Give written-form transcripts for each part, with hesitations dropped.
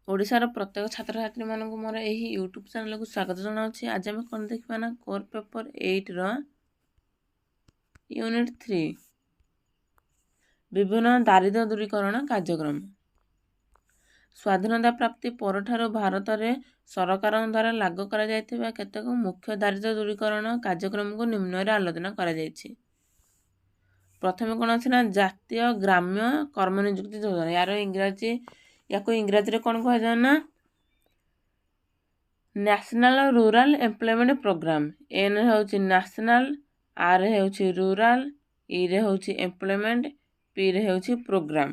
ଓଡ଼ିଶାର ପ୍ରତ୍ୟେକ ଛାତ୍ରଛାତ୍ରୀମାନଙ୍କୁ ମୋର ଏହି ୟୁଟ୍ୟୁବ୍ ଚ୍ୟାନେଲକୁ ସ୍ୱାଗତ ଜଣାଉଛି। ଆଜି ଆମେ କ'ଣ ଦେଖିବା ନା କୋର୍ ପେପର୍ 8ର ୟୁନିଟ୍ 3 ବିଭିନ୍ନ ଦାରିଦ୍ର୍ୟ ଦୂରୀକରଣ କାର୍ଯ୍ୟକ୍ରମ। ସ୍ୱାଧୀନତା ପ୍ରାପ୍ତି ପରଠାରୁ ଭାରତରେ ସରକାରଙ୍କ ଦ୍ୱାରା ଲାଗୁ କରାଯାଇଥିବା କେତେକ ମୁଖ୍ୟ ଦାରିଦ୍ର୍ୟ ଦୂରୀକରଣ କାର୍ଯ୍ୟକ୍ରମକୁ ନିମ୍ନରେ ଆଲୋଚନା କରାଯାଇଛି। ପ୍ରଥମେ କ'ଣ ଅଛି ନା ଜାତୀୟ ଗ୍ରାମ୍ୟ କର୍ମନିଯୁକ୍ତି ଯୋଜନା। ୟାକୁ ଇଂରାଜୀରେ କ'ଣ କୁହାଯାଏ ନା national rural employment programme. N ହେଉଛି ନ୍ୟାସନାଲ, ଆର୍ ହେଉଛି ରୁରାଲ, ଇରେ ହେଉଛି ଏମ୍ପ୍ଲୟମେଣ୍ଟ, ପିରେ ହେଉଛି ପ୍ରୋଗ୍ରାମ।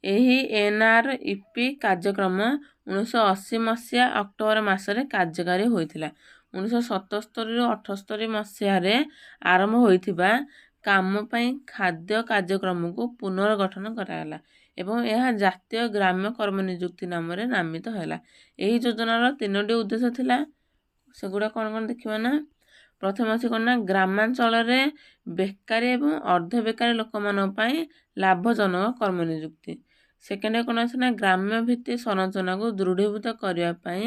ଏହି NREP କାର୍ଯ୍ୟକ୍ରମ 1980 ମସିହା ଅକ୍ଟୋବର ମାସରେ କାର୍ଯ୍ୟକାରୀ ହୋଇଥିଲା। 1977ରୁ 78 ମସିହାରେ ଆରମ୍ଭ ହୋଇଥିବା କାମ ପାଇଁ ଖାଦ୍ୟ କାର୍ଯ୍ୟକ୍ରମକୁ ପୁନର୍ଗଠନ କରାଗଲା ଏବଂ ଏହା ଜାତୀୟ ଗ୍ରାମ୍ୟ କର୍ମନିଯୁକ୍ତି ନାମରେ ନାମିତ ହେଲା। ଏହି ଯୋଜନାର 3ଟି ଉଦ୍ଦେଶ୍ୟ ଥିଲା। ସେଗୁଡ଼ା କ'ଣ କ'ଣ ଦେଖିବା ନା ପ୍ରଥମ ଅଛି କ'ଣ ନା ଗ୍ରାମାଞ୍ଚଳରେ ବେକାରୀ ଏବଂ ଅର୍ଦ୍ଧ ବେକାରୀ ଲୋକମାନଙ୍କ ପାଇଁ ଲାଭଜନକ କର୍ମନିଯୁକ୍ତି। ସେକେଣ୍ଡ କ'ଣ ଅଛି ନା ଗ୍ରାମ୍ୟ ଭିତ୍ତି ସଂରଚନାକୁ ଦୃଢ଼ୀଭୂତ କରିବା ପାଇଁ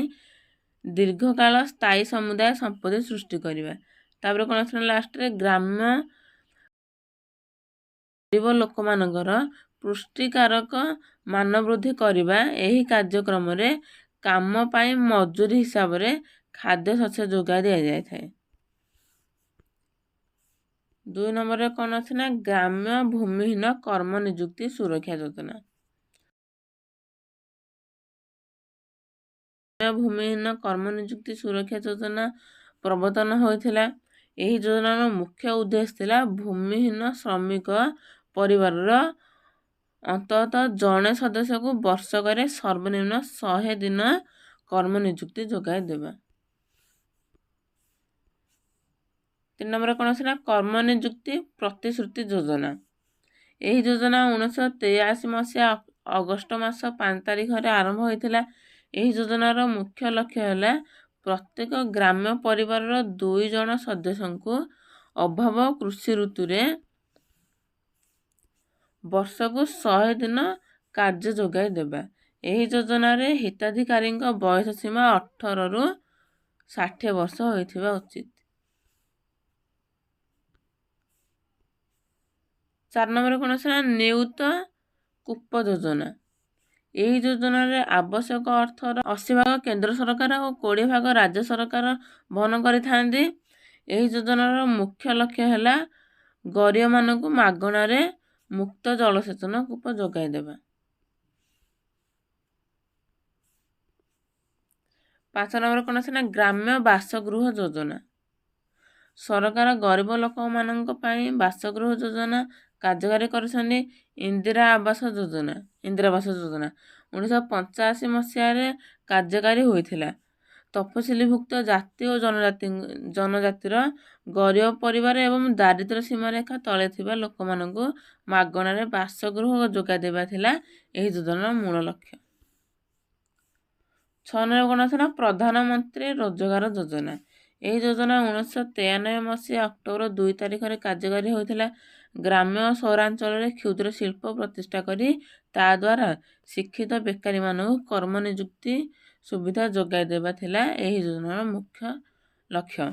ଦୀର୍ଘକାଳ ସ୍ଥାୟୀ ସମୁଦାୟ ସମ୍ପତ୍ତି ସୃଷ୍ଟି କରିବା। ତାପରେ କ'ଣ ଅଛି ନା ଲାଷ୍ଟରେ ଗ୍ରାମ୍ୟ ଗରିବ ଲୋକମାନଙ୍କର ପୁଷ୍ଟିକାରକ ମାନ ବୃଦ୍ଧି କରିବା। ଏହି କାର୍ଯ୍ୟକ୍ରମରେ କାମ ପାଇଁ ମଜୁରୀ ହିସାବରେ ଖାଦ୍ୟଶସ୍ୟ ଯୋଗାଇ ଦିଆଯାଇଥାଏ। 2 ନମ୍ବରରେ କ'ଣ ଅଛି ନା ଗ୍ରାମ୍ୟ ଭୂମିହୀନ କର୍ମ ନିଯୁକ୍ତି ସୁରକ୍ଷା ଯୋଜନା। ଭୂମିହୀନ କର୍ମ ନିଯୁକ୍ତି ସୁରକ୍ଷା ଯୋଜନା ପ୍ରବର୍ତ୍ତନ ହୋଇଥିଲା। ଏହି ଯୋଜନାର ମୁଖ୍ୟ ଉଦ୍ଦେଶ୍ୟ ଥିଲା ଭୂମିହୀନ ଶ୍ରମିକ ପରିବାରର ଅନ୍ତତଃ ଜଣେ ସଦସ୍ୟକୁ ବର୍ଷକରେ ସର୍ବନିମ୍ନ 100 ଦିନ କର୍ମ ନିଯୁକ୍ତି ଯୋଗାଇ ଦେବା। 3 ନମ୍ବରରେ କ'ଣ ଅଛି ନା କର୍ମ ନିଯୁକ୍ତି ପ୍ରତିଶ୍ରୁତି ଯୋଜନା। ଏହି ଯୋଜନା 1983 ମସିହା ଅଗଷ୍ଟ ମାସ 5 ତାରିଖରେ ଆରମ୍ଭ ହୋଇଥିଲା। ଏହି ଯୋଜନାର ମୁଖ୍ୟ ଲକ୍ଷ୍ୟ ହେଲା ପ୍ରତ୍ୟେକ ଗ୍ରାମ୍ୟ ପରିବାରର 2 ଜଣ ସଦସ୍ୟଙ୍କୁ ଅଭାବ କୃଷି ଋତୁରେ ବର୍ଷକୁ 100 ଦିନ କାର୍ଯ୍ୟ ଯୋଗାଇ ଦେବା। ଏହି ଯୋଜନାରେ ହିତାଧିକାରୀଙ୍କ ବୟସ ସୀମା 18ରୁ 60 ବର୍ଷ ହୋଇଥିବା ଉଚିତ। 4 ନମ୍ବରରେ କ'ଣ ଅଛି ନା ନିୟୁତ କୂପ ଯୋଜନା। ଏହି ଯୋଜନାରେ ଆବଶ୍ୟକ ଅର୍ଥର 80 ଭାଗ କେନ୍ଦ୍ର ସରକାର ଓ 20 ଭାଗ ରାଜ୍ୟ ସରକାର ବହନ କରିଥାନ୍ତି। ଏହି ଯୋଜନାର ମୁଖ୍ୟ ଲକ୍ଷ୍ୟ ହେଲା ଗରିବମାନଙ୍କୁ ମାଗଣାରେ ମୁକ୍ତ ଜଳସେଚନ କୂପ ଯୋଗାଇ ଦେବା। 5 ନମ୍ବରରେ କ'ଣ ଅଛି ନା ଗ୍ରାମ୍ୟ ବାସଗୃହ ଯୋଜନା। ସରକାର ଗରିବ ଲୋକମାନଙ୍କ ପାଇଁ ବାସଗୃହ ଯୋଜନା କାର୍ଯ୍ୟକାରୀ କରିଛନ୍ତି। ଇନ୍ଦିରା ଆବାସ ଯୋଜନା 1985 ମସିହାରେ କାର୍ଯ୍ୟକାରୀ ହୋଇଥିଲା। ତଫସିଲଭୁକ୍ତ ଜାତି ଓ ଜନଜାତିର ଗରିବ ପରିବାର ଏବଂ ଦାରିଦ୍ର୍ୟ ସୀମାରେଖା ତଳେ ଥିବା ଲୋକମାନଙ୍କୁ ମାଗଣାରେ ବାସଗୃହ ଯୋଗାଇ ଦେବା ଥିଲା ଏହି ଯୋଜନାର ମୂଳ ଲକ୍ଷ୍ୟ। 6 ନମ୍ବରରେ କ'ଣ ଅଛି ନା ପ୍ରଧାନମନ୍ତ୍ରୀ ରୋଜଗାର ଯୋଜନା। ଏହି ଯୋଜନା 1993 ମସିହା ଅକ୍ଟୋବର 2 ତାରିଖରେ କାର୍ଯ୍ୟକାରୀ ହୋଇଥିଲା। ଗ୍ରାମ୍ୟ ଓ ସହରାଞ୍ଚଳରେ କ୍ଷୁଦ୍ର ଶିଳ୍ପ ପ୍ରତିଷ୍ଠା କରି ତା ଦ୍ୱାରା ଶିକ୍ଷିତ ବେକାରୀମାନଙ୍କୁ କର୍ମ ନିଯୁକ୍ତି ସୁବିଧା ଯୋଗାଇ ଦେବା ଥିଲା ଏହି ଯୋଜନାର ମୁଖ୍ୟ ଲକ୍ଷ୍ୟ।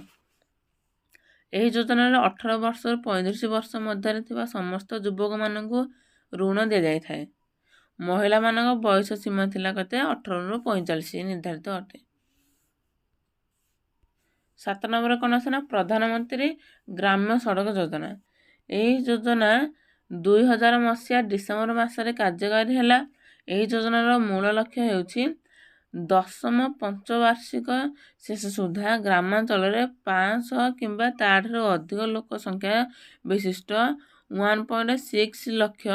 ଏହି ଯୋଜନାରେ 18 ବର୍ଷରୁ 35 ବର୍ଷ ମଧ୍ୟରେ ଥିବା ସମସ୍ତ ଯୁବକମାନଙ୍କୁ ଋଣ ଦିଆଯାଇଥାଏ। ମହିଳାମାନଙ୍କ ବୟସ ସୀମା ଥିଲା କେତେ 18ରୁ 45 ନିର୍ଦ୍ଧାରିତ ଅଟେ। 7 ନମ୍ବରରେ କ'ଣ ଅଛି ନା ପ୍ରଧାନମନ୍ତ୍ରୀ ଗ୍ରାମ୍ୟ ସଡ଼କ ଯୋଜନା। ଏହି ଯୋଜନା 2000 ମସିହା ଡିସେମ୍ବର ମାସରେ କାର୍ଯ୍ୟକାରୀ ହେଲା। ଏହି ଯୋଜନାର ମୂଳ ଲକ୍ଷ୍ୟ ହେଉଛି 10ମ ପଞ୍ଚବାର୍ଷିକ ଶେଷ ସୁଦ୍ଧା ଗ୍ରାମାଞ୍ଚଳରେ 500 କିମ୍ବା ତାଠାରୁ ଅଧିକ ଲୋକ ସଂଖ୍ୟା ବିଶିଷ୍ଟ 1.6 ଲକ୍ଷ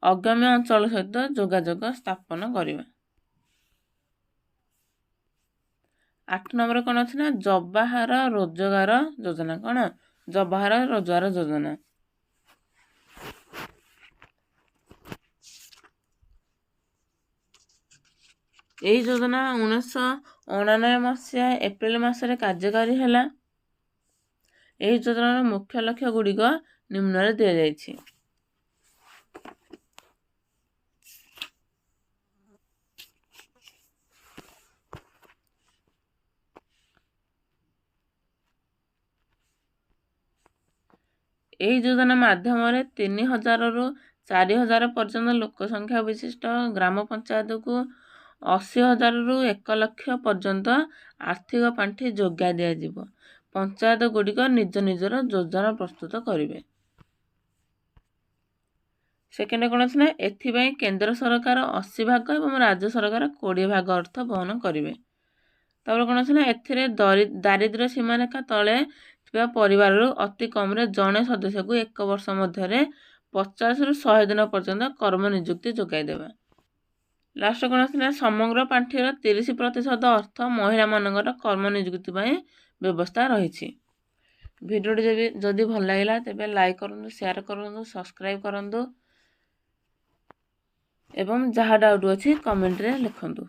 ଅଗମ୍ୟ ଅଞ୍ଚଳ ସହିତ ଯୋଗାଯୋଗ ସ୍ଥାପନ କରିବା। 8 ନମ୍ବରରେ କ'ଣ ଅଛି ନା ଜବାହାର ରୋଜଗାର ଯୋଜନା। କ'ଣ ଜବାହାର ରୋଜଗାର ଯୋଜନା। ଏହି ଯୋଜନା 1999 ମସିହା ଏପ୍ରିଲ ମାସରେ କାର୍ଯ୍ୟକାରୀ ହେଲା। ଏହି ଯୋଜନାର ମୁଖ୍ୟ ଲକ୍ଷ୍ୟ ଗୁଡ଼ିକ ନିମ୍ନରେ ଦିଆଯାଇଛି। ଏହି ଯୋଜନା ମାଧ୍ୟମରେ 3000ରୁ 4000 ପର୍ଯ୍ୟନ୍ତ ଲୋକ ସଂଖ୍ୟା ବିଶିଷ୍ଟ ଗ୍ରାମ ପଞ୍ଚାୟତକୁ 80,000ରୁ 1 ଲକ୍ଷ ପର୍ଯ୍ୟନ୍ତ ଆର୍ଥିକ ପାଣ୍ଠି ଯୋଗାଇ ଦିଆଯିବ। ପଞ୍ଚାୟତ ଗୁଡ଼ିକ ନିଜ ନିଜର ଯୋଜନା ପ୍ରସ୍ତୁତ କରିବେ। ସେକେଣ୍ଡ କ'ଣ ଅଛି ନା ଏଥିପାଇଁ କେନ୍ଦ୍ର ସରକାର 80 ଭାଗ ଏବଂ ରାଜ୍ୟ ସରକାର 20 ଭାଗ ଅର୍ଥ ବହନ କରିବେ। ତାପରେ କ'ଣ ଅଛି ନା ଏଥିରେ ଦାରିଦ୍ର୍ୟ ସୀମାରେଖା ତଳେ ଥିବା ପରିବାରରୁ ଅତି କମରେ ଜଣେ ସଦସ୍ୟକୁ 1 ବର୍ଷ ମଧ୍ୟରେ 50ରୁ 100 ଦିନ ପର୍ଯ୍ୟନ୍ତ କର୍ମ ନିଯୁକ୍ତି ଯୋଗାଇ ଦେବା। ଲାଷ୍ଟ କ'ଣ ଅଛି ନା ସମଗ୍ର ପାଣ୍ଠିର 30% ଅର୍ଥ ମହିଳାମାନଙ୍କର କର୍ମ ନିଯୁକ୍ତି ପାଇଁ ବ୍ୟବସ୍ଥା ରହିଛି। ଭିଡ଼ିଓଟି ଯଦି ଭଲ ଲାଗିଲା ତେବେ ଲାଇକ୍ କରନ୍ତୁ, ସେୟାର କରନ୍ତୁ, ସବସ୍କ୍ରାଇବ୍ କରନ୍ତୁ ଏବଂ ଯାହା ଡାଉଟ୍ ଅଛି କମେଣ୍ଟରେ ଲେଖନ୍ତୁ।